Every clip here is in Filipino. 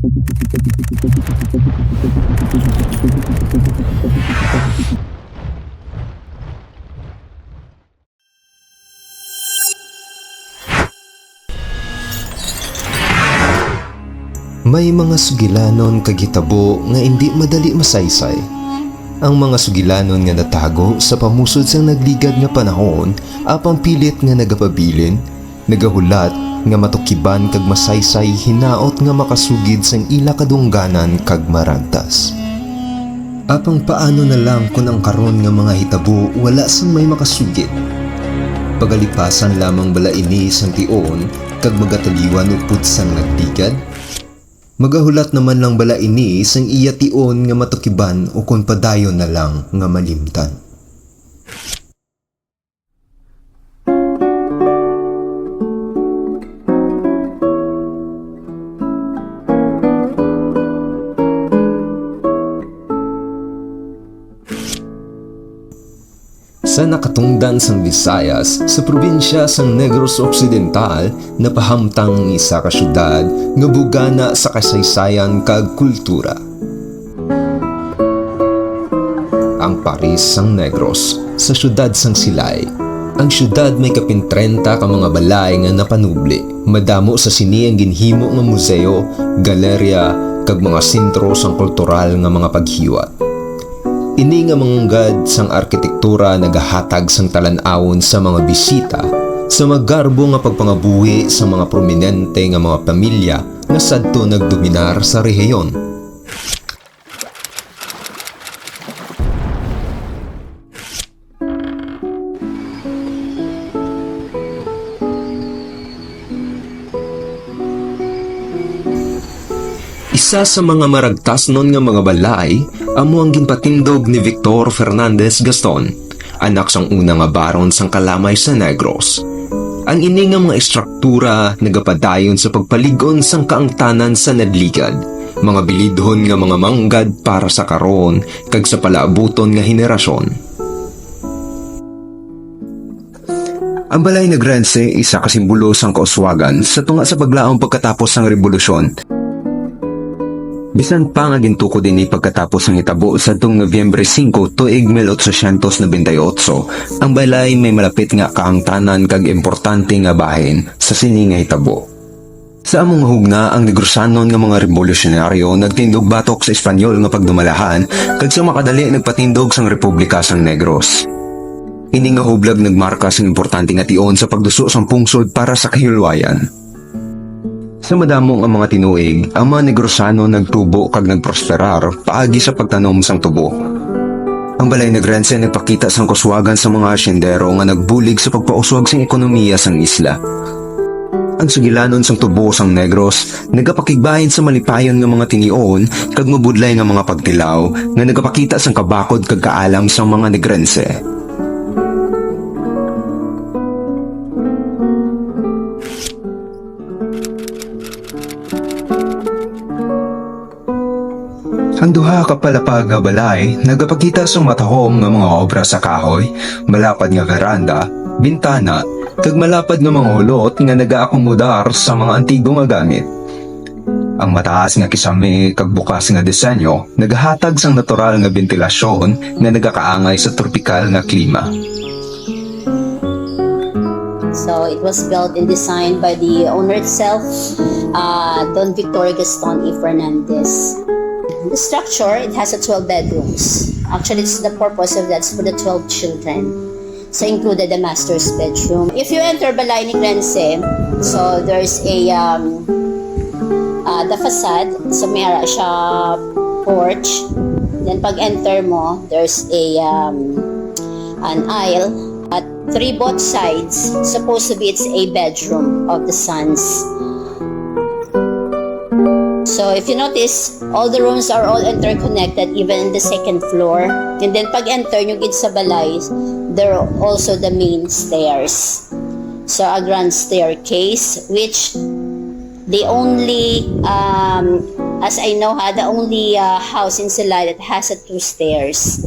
May mga sugilanon kagitabo nga hindi madali masaysay. Ang mga sugilanon nga natago sa pamusod sang nagligad nga panahon apang pilit nga nagapabilin, nagahulat nga matukiban kag masaysay hinaot nga makasugid sang ila kadungganan kag maragtas. Apang paano na lang kung ang karon nga mga hitabo wala sang may makasugid. Pagalipasan lamang bala ini sang tion kag magataliwan upod sang nagligad. Magahulat naman lang bala ini sang iya tion nga matukiban o kung padayon na lang nga malimtan. Sa nakatungdan sang Visayas sa probinsya sang Negros Occidental napahamtang isa ka syudad nga bugana sa kasaysayan kag kultura. Ang Paris sang Negros sa syudad sang Silay. Ang syudad may kapin 30 ka mga balay nga napanubli. Madamo sa sini ang ginhimo nga museo, galerya kag mga sentro sang kultural nga mga paghiwat. Ini nga mangunggad sang arkitektura nagahatag sang talan-awon sa mga bisita sa magarbo nga pagpangabuhi sa mga prominente nga mga pamilya nga sadto nagdominar sa rehiyon. Isa sa mga maragtas nun nga mga balay amo ang ginpatindog ni Victor Fernandez Gaston, anak sang una nga baron sang Kalamay sa Negros. Ang ini nga mga estruktura nagapadayon sa pagpaligon sang kaangtanan sa nadligad, mga bilidhon nga mga manggad para sa karon kag sa palaabuton nga henerasyon. Ang balay Negrense isa ka simbolo sang kauswagan sa tunga sa paglaom pagkatapos sang rebolusyon. Bisan pa nga gintuko din pagkatapos ng hitabo sa tuong Nobyembre 5 tuig 1898, ang balay may malapit nga kaangtanan kag importante nga bahin sa sini nga hitabo. Sa among hugna ang Negrosanon nga mga revolusyonaryo nagtindog batok sa Espanyol nga pagdumalahan kag sa makadali nagpatindog sang Republika sang Negros. Ini nga hublag nagmarka sang importante nga tion sa pagduso sang pungsod para sa kahilwayan. Sa madamong ang mga tinuig, ang mga Negrosano nagtubo kag nagprosperar paagi sa pagtanom sang tubo. Ang balay Negrense nagpakita sang kuswagan sa mga asyendero nga nagbulig sa pagpauswag sang ekonomiya sang isla. Ang sugilanon sang tubo sang Negros nagapakigbahin sa malipayon nga mga tinion kag mabudlay nga mga pagtilaw nga nagapakita sang kabakod kag kaalam sang mga Negrense. Ang duha ka palapag nga balay nagapakita sa matahom nga mga obra sa kahoy, malapad nga veranda, bintana, kag malapad nga mga hulot nga nagaakomodar sa mga antigo nga gamit. Ang mataas nga kisame kag bukas nga disenyo nagahatag sang natural nga bentilasyon nga nagakaangay sa tropikal nga klima. So it was built and designed by the owner itself, Don Victor Gaston E. Fernandez. The structure, it has 12 bedrooms. Actually, it's the purpose of that's for the 12 children. So included the master's bedroom. If you enter Balay Negrense, so there's a the facade, so mayroon siya porch. Then pag enter mo, there's a an aisle at both sides. Supposed to be it's a bedroom of the sons. So if you notice, all the rooms are all interconnected, even in the second floor. And then pag enter nyo gid sa balay, there are also the main stairs. So a grand staircase, which the only, as I know, the only house in Silay that has 2 stairs.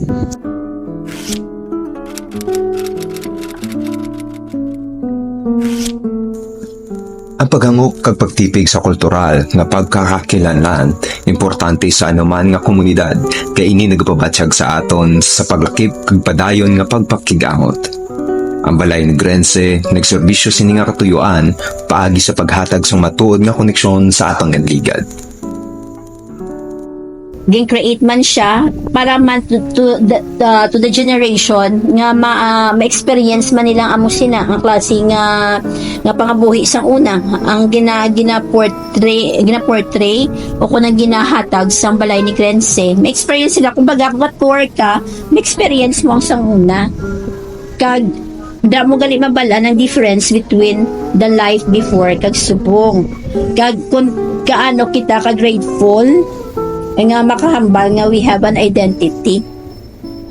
Ang paghangop kag pagtipig sa kultural nga pagkakakilanlan importante sa anuman nga komunidad kay ini nagapabatsyag sa aton sa paglakip kag padayon nga pagpakigangot. Ang balay ni Grense nagserbisyo sini nga katuyuan paagi sa paghatag sa matuod nga koneksyon sa atong ligad. Gin-create man siya para man to the generation nga ma-experience man nilang amo sina ang klase nga pangabuhi sang una ang gina-portray o kung ang ginahatag sang balay ni Grense. Ma-experience sila kung baga tour ka, ma-experience mo ang sang una. Kag da mo gali mabala ng difference between the life before kag subong. Kag kung kaano kita ka grateful nga makahambal nga we have an identity.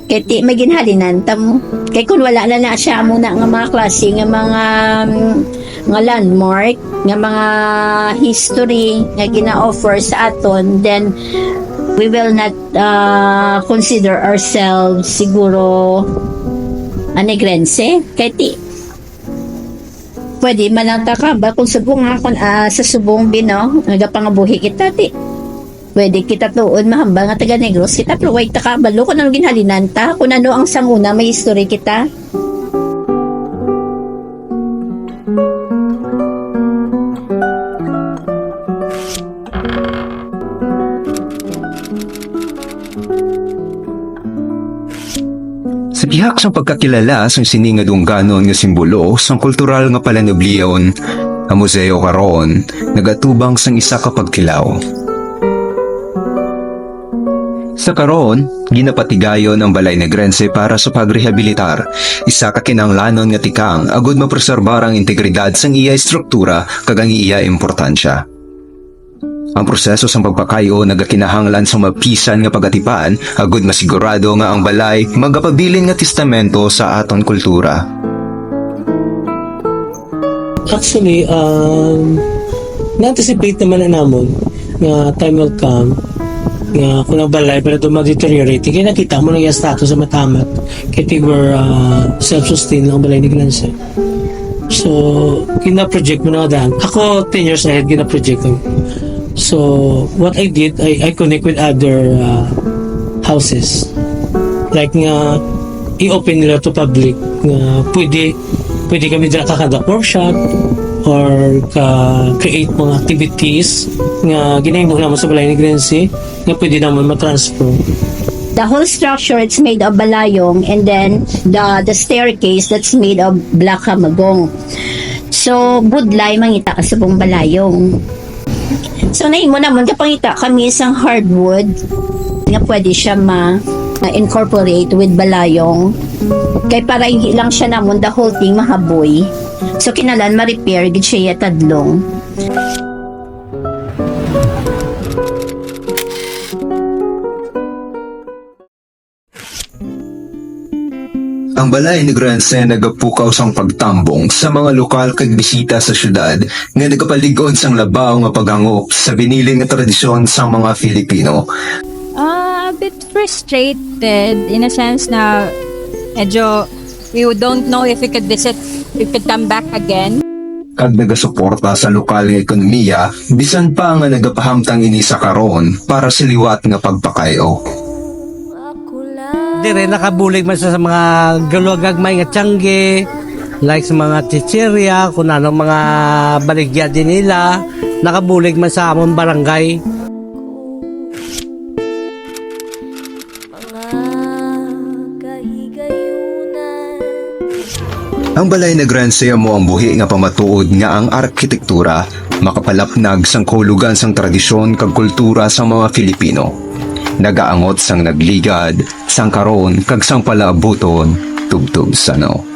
Kaya ti maginhalinan tam. Kaya kung wala na siya muna nga mga klase nga mga nga landmark, nga mga history nga gina-offer sa aton, then we will not consider ourselves siguro anegrense. Kaya ti pwede mananta ka ba kung subong nga kung sa subong bino nagapangabuhi kita ti pwede kita tuon mahambal nga taga Negros kita pero wait ta kabalo kung ano ginhalinan ta kung ano ang sanguna may history kita. Sa bihak sa pagkakilala sang sining nga dungganon nga simbolo sang kultural nga palanobliyon, ang museo karon nagatubang sang isa ka pagkilaw. Sa karon, ginapatigayon ang balay ni Grense para sa pagrehabilitar, isa ka kinahanglanon nga tikang agud mapreserbar ang integridad sang iya struktura kag ang iya importansya. Ang proseso sa pagpakayo nagakinahanglan sa mapisan nga pagatipan agud masigurado nga ang balay magapabilin nga testamento sa aton kultura. Actually, na-anticipate naman na namon nga time will come nga kung ang balay pero ito mag-deteriorate kaya nakita mo na yung status sa matamat kaya they were self-sustain lang ang balay ni Grense. So, gina-project mo na daan. Ako, 10 years ahead, gina-project ko. So, what I did, I connect with other houses. Like nga, i-open nila to public. Pwede kami dyan kakada workshop or ka-create mga activities nga ginahimo naman sa balay ni Grense nga pwede naman matransfer. The whole structure it's made of balayong and then the staircase that's made of black hamagong. So, budlay mangita ka sa buong balayong. So, nahimo naman kapangita kami isang hardwood nga pwede siya ma-incorporate with balayong. Kaya para hindi lang siya namon the whole thing mahaboy. So, kinalan ma-repair gid siya tadlong. Ang balay ni Grense nagapukaw sang pagtambong sa mga lokal kag bisita sa syudad nga nagapalig-on sang labaw nga paghangop sa biniling nga tradisyon sa mga Filipino. A bit frustrated in a sense na medyo we don't know if we could visit, we could come back again. Kag nagasuporta sa lokal nga ekonomiya bisan pa nga nagapahamtang ini sa karon para sa liwat nga pagpakayo. Dire nakabulig man sa mga galwagagmay nga tiyangge, like sa mga chichirya, kung ano mga baligya din nila, nakabulig man sa amon barangay. Ang balay na Grense mo ang buhi nga pamatuod nga ang arkitektura makapalapnag sang kahulugan sang tradisyon kag kultura sa mga Filipino. Nagaangot sang nagligad, sang karon kag sang palaabuton tubtub sano.